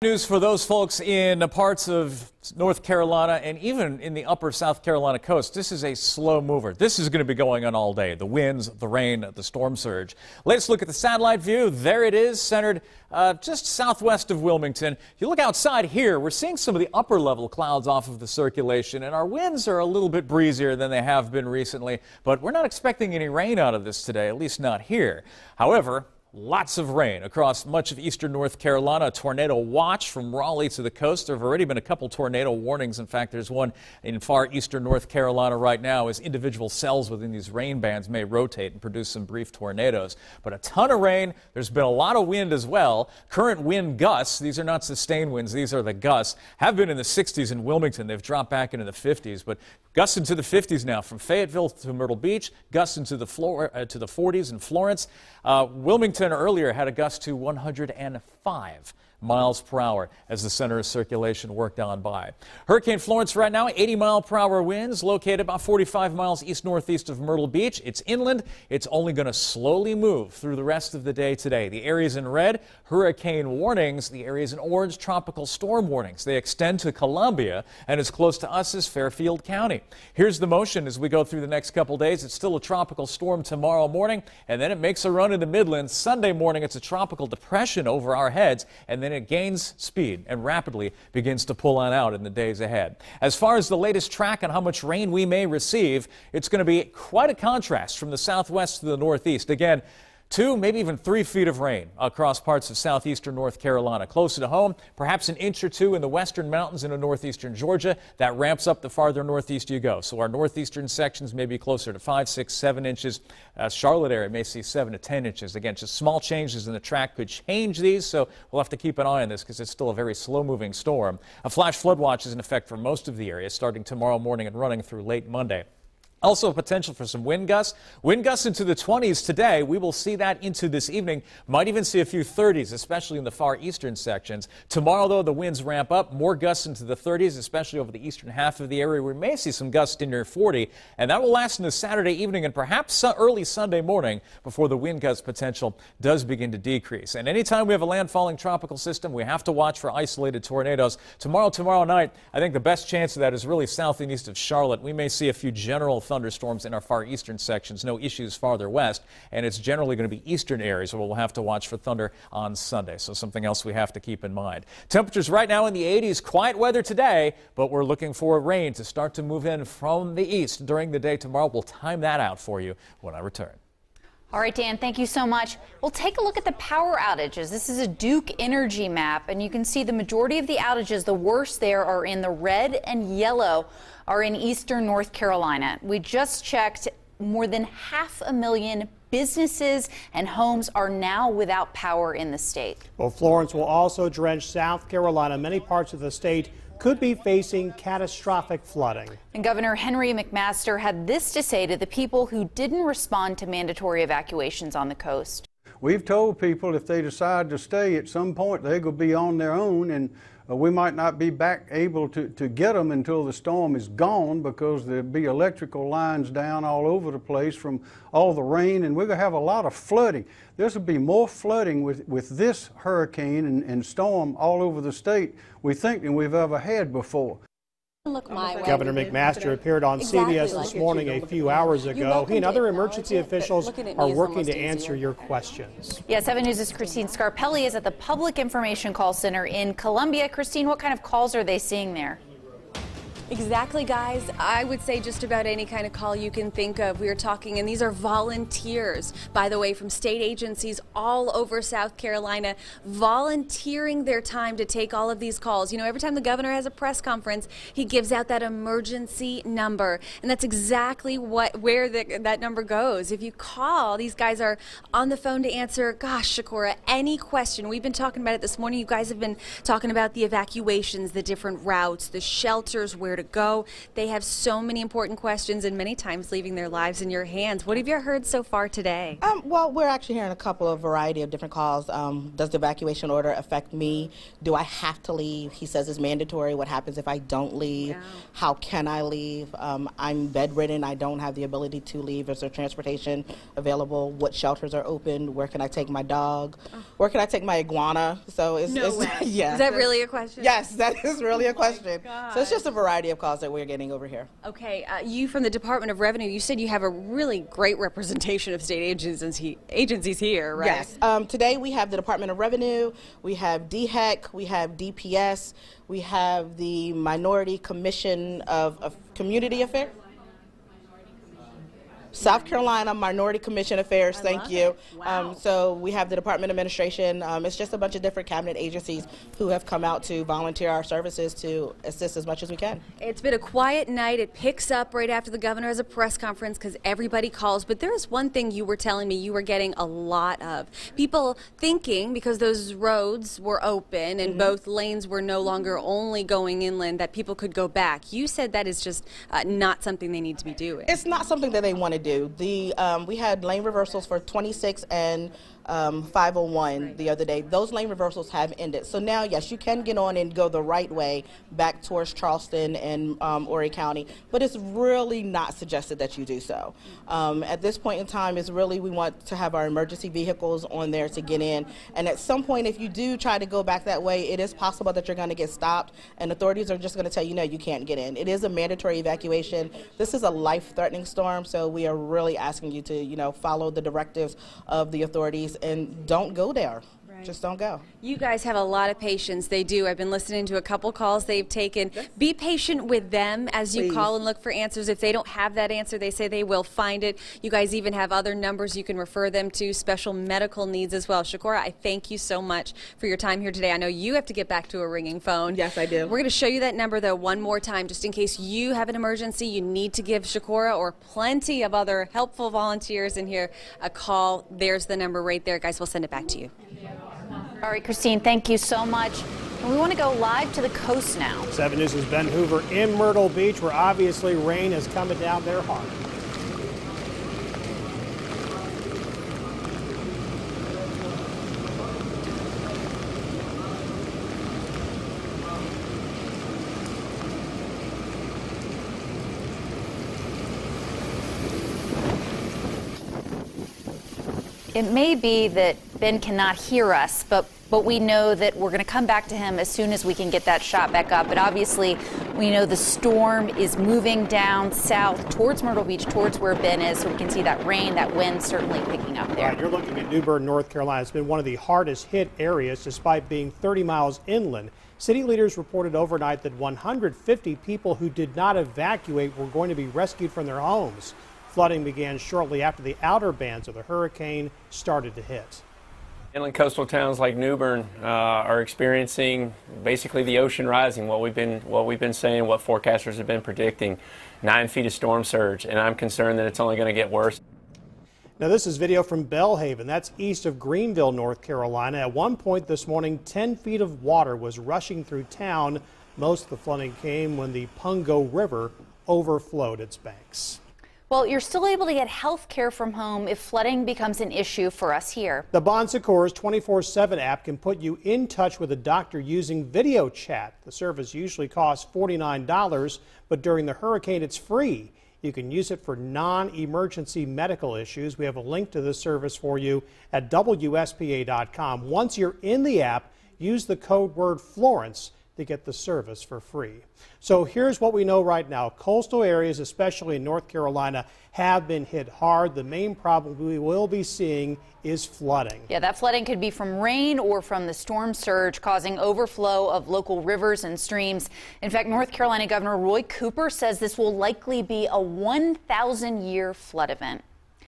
News for those folks in parts of North Carolina and even in the upper South Carolina coast. This is a slow mover. This is going to be going on all day. The winds, the rain, the storm surge. Let's look at the satellite view. There it is, centered just southwest of Wilmington. If you look outside here, we're seeing some of the upper level clouds off of the circulation, and our winds are a little bit breezier than they have been recently, but we're not expecting any rain out of this today, at least not here. However, lots of rain across much of eastern North Carolina. A tornado watch from Raleigh to the coast. There have already been a couple tornado warnings. In fact, there's one in far eastern North Carolina right now as individual cells within these rain bands may rotate and produce some brief tornadoes. But a ton of rain. There's been a lot of wind as well. Current wind gusts, these are not sustained winds, these are the gusts, have been in the 60s in Wilmington. They've dropped back into the 50s, but gusts into the 50s now from Fayetteville to Myrtle Beach, gusts into the 40s in Florence. Wilmington earlier had a gust to 105 miles per hour as the center of circulation worked on by. Hurricane Florence right now, 80-mile-per-hour winds, located about 45 miles east-northeast of Myrtle Beach. It's inland. It's only going to slowly move through the rest of the day today. The areas in red, hurricane warnings. The areas in orange, tropical storm warnings. They extend to Columbia, and as close to us as Fairfield County. Here's the motion as we go through the next couple days. It's still a tropical storm tomorrow morning, and then it makes a run in the Midlands. Sunday morning, it's a tropical depression over our heads, and then it gains speed and rapidly begins to pull on out in the days ahead. As far as the latest track on how much rain we may receive, it's going to be quite a contrast from the southwest to the northeast. Again, 2, maybe even 3 feet of rain across parts of southeastern North Carolina. Closer to home, perhaps an inch or 2 in the western mountains into northeastern Georgia. That ramps up the farther northeast you go. So our northeastern sections may be closer to 5, 6, 7 inches. Charlotte area may see 7 to 10 inches. Again, just small changes in the track could change these, so we'll have to keep an eye on this because it's still a very slow-moving storm. A flash flood watch is in effect for most of the area starting tomorrow morning and running through late Monday. Also, potential for some wind gusts. Wind gusts into the 20s today. We will see that into this evening. Might even see a few 30s, especially in the far eastern sections. Tomorrow, though, the winds ramp up. More gusts into the 30s, especially over the eastern half of the area. We may see some gusts in near 40, and that will last into Saturday evening and perhaps early Sunday morning before the wind gust potential does begin to decrease. And anytime we have a landfalling tropical system, we have to watch for isolated tornadoes. Tomorrow night, I think the best chance of that is really south and east of Charlotte. We may see a few general thunderstorms in our far eastern sections, no issues farther west, and it's generally going to be eastern areas where we'll have to watch for thunder on Sunday, so something else we have to keep in mind. Temperatures right now in the 80s, quiet weather today, but we're looking for rain to start to move in from the east during the day tomorrow. We'll time that out for you when I return. All right, Dan, thank you so much. We'll take a look at the power outages. This is a Duke Energy map, and you can see the majority of the outages, the worst there, are in the red and yellow, are in eastern North Carolina. We just checked, more than 500,000 businesses and homes are now without power in the state. Well, Florence will also drench South Carolina. Many parts of the state could be facing catastrophic flooding. And Governor Henry McMaster had this to say to the people who didn't respond to mandatory evacuations on the coast. We've told people if they decide to stay at some point, they're going to be on their own, and we might not be back able to get them until the storm is gone because there'll be electrical lines down all over the place from all the rain, and we're going to have a lot of flooding. There's going to be more flooding with this hurricane and storm all over the state, we think, than we've ever had before. Governor McMaster appeared on CBS this morning a few hours ago. He and other emergency officials are working to answer your questions. Yeah, 7 News' Christine Scarpelli is at the Public Information Call Center in Columbia. Christine, what kind of calls are they seeing there? Exactly, guys. I would say just about any kind of call you can think of. We are talking, and these are volunteers, by the way, from state agencies all over South Carolina, volunteering their time to take all of these calls. You know, every time the governor has a press conference, he gives out that emergency number, and that's exactly where that number goes. If you call, these guys are on the phone to answer, gosh, Shakura, any question. We've been talking about it this morning. You guys have been talking about the evacuations, the different routes, the shelters where to go. They have so many important questions and many times leaving their lives in your hands. What have you heard so far today? Well, we're actually hearing a couple of variety of different calls. Does the evacuation order affect me? Do I have to leave? He says it's mandatory. What happens if I don't leave? Yeah. How can I leave? I'm bedridden. I don't have the ability to leave. Is there transportation available? What shelters are open? Where can I take my dog? Where can I take my iguana? So it's way. Yeah. Is that really a question? Yes, that is really a question. God. So it's just a variety of calls that we're getting over here. Okay, you from the Department of Revenue, you said you have a really great representation of state agencies here, right? Yes. Today we have the Department of Revenue, we have DHEC, we have DPS, we have the Minority Commission of Community Affairs. South Carolina Minority Commission Affairs, thank you. Wow. So we have the Department of Administration. It's just a bunch of different cabinet agencies who have come out to volunteer our services to assist as much as we can. It's been a quiet night. It picks up right after the governor has a press conference because everybody calls. But there is one thing you were telling me you were getting a lot of. People thinking because those roads were open and both lanes were no longer only going inland that people could go back. You said that is just not something they need to be doing. It's not something that they want to do. We had lane reversals for 26 and 501 the other day. Those lane reversals have ended. So now, yes, you can get on and go the right way back towards Charleston and Horry County, but it's really not suggested that you do so. At this point in time, it's really we want to have our emergency vehicles on there to get in. And at some point, if you do try to go back that way, it is possible that you're going to get stopped, and authorities are just going to tell you, no, you can't get in. It is a mandatory evacuation. This is a life-threatening storm, so we are really asking you to, follow the directives of the authorities and don't go there. Right. Just don't go. You guys have a lot of patience. They do. I've been listening to a couple calls they've taken. Be patient with them as you call and look for answers. If they don't have that answer, they say they will find it. You guys even have other numbers you can refer them to, special medical needs as well. Shakora, I thank you so much for your time here today. I know you have to get back to a ringing phone. Yes, I do. We're going to show you that number, though, one more time, just in case you have an emergency, you need to give Shakora or plenty of other helpful volunteers in here a call. There's the number right there. Guys, we'll send it back to you. All right, Christine, thank you so much. And we want to go live to the coast now. 7 News' Ben Hoover in Myrtle Beach, where obviously rain is coming down there hard. It may be that Ben cannot hear us, but we know that we're going to come back to him as soon as we can get that shot back up. But obviously, we know the storm is moving down south towards Myrtle Beach, towards where Ben is, so we can see that rain, that wind certainly picking up there. Right, you're looking at New Bern, North Carolina. It's been one of the hardest hit areas despite being 30 miles inland. City leaders reported overnight that 150 people who did not evacuate were going to be rescued from their homes. Flooding began shortly after the outer bands of the hurricane started to hit. Inland coastal towns like New Bern are experiencing basically the ocean rising, what we've been saying, what forecasters have been predicting, 9 feet of storm surge, and I'm concerned that it's only going to get worse. Now this is video from Belhaven. That's east of Greenville, North Carolina. At one point this morning, 10 feet of water was rushing through town. Most of the flooding came when the Pungo River overflowed its banks. Well, you're still able to get health care from home if flooding becomes an issue for us here. The Bon Secours 24/7 app can put you in touch with a doctor using video chat. The service usually costs $49, but during the hurricane it's free. You can use it for non-emergency medical issues. We have a link to this service for you at WSPA.com. Once you're in the app, use the code word Florence to get the service for free. So here's what we know right now. Coastal areas, especially in North Carolina, have been hit hard. The main problem we will be seeing is flooding. Yeah, that flooding could be from rain or from the storm surge, causing overflow of local rivers and streams. In fact, North Carolina Governor Roy Cooper says this will likely be a 1,000-year flood event.